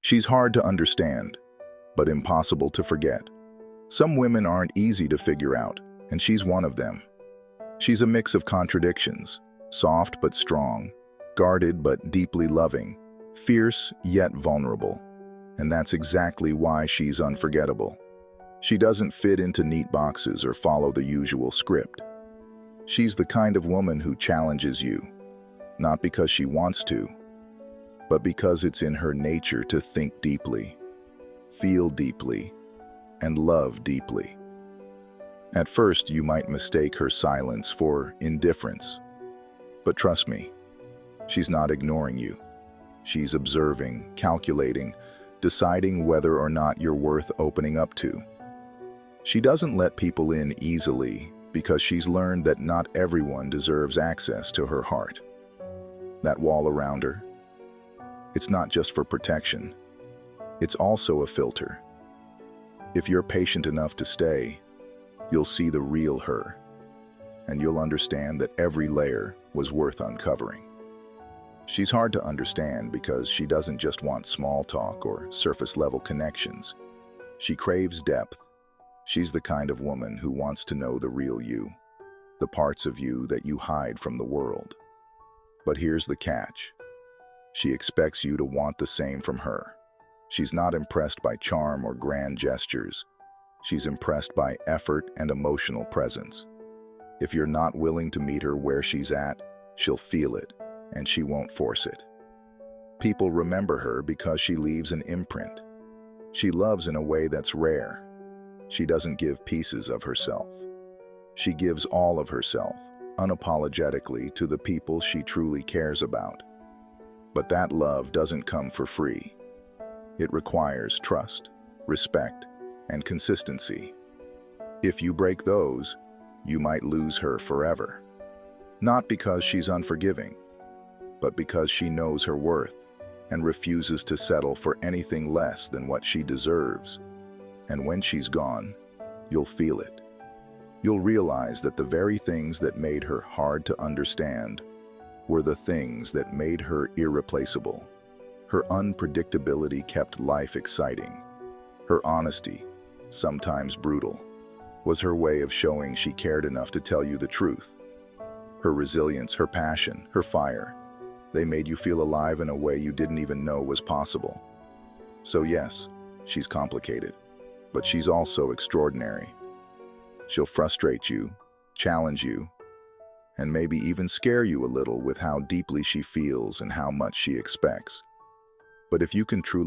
She's hard to understand, but impossible to forget. Some women aren't easy to figure out, and she's one of them. She's a mix of contradictions, soft but strong, guarded but deeply loving, fierce yet vulnerable. And that's exactly why she's unforgettable. She doesn't fit into neat boxes or follow the usual script. She's the kind of woman who challenges you, not because she wants to, but because it's in her nature to think deeply, feel deeply, and love deeply. At first, you might mistake her silence for indifference. But trust me, she's not ignoring you. She's observing, calculating, deciding whether or not you're worth opening up to. She doesn't let people in easily because she's learned that not everyone deserves access to her heart. That wall around her, it's not just for protection. It's also a filter. If you're patient enough to stay, you'll see the real her, and you'll understand that every layer was worth uncovering. She's hard to understand because she doesn't just want small talk or surface-level connections. She craves depth. She's the kind of woman who wants to know the real you, the parts of you that you hide from the world. But here's the catch. She expects you to want the same from her. She's not impressed by charm or grand gestures. She's impressed by effort and emotional presence. If you're not willing to meet her where she's at, she'll feel it, and she won't force it. People remember her because she leaves an imprint. She loves in a way that's rare. She doesn't give pieces of herself. She gives all of herself, unapologetically, to the people she truly cares about. But that love doesn't come for free. It requires trust, respect, and consistency. If you break those, you might lose her forever. Not because she's unforgiving, but because she knows her worth and refuses to settle for anything less than what she deserves. And when she's gone, you'll feel it. You'll realize that the very things that made her hard to understand were the things that made her irreplaceable. Her unpredictability kept life exciting. Her honesty, sometimes brutal, was her way of showing she cared enough to tell you the truth. Her resilience, her passion, her fire, they made you feel alive in a way you didn't even know was possible. So yes, she's complicated, but she's also extraordinary. She'll frustrate you, challenge you, and maybe even scare you a little with how deeply she feels and how much she expects. But if you can truly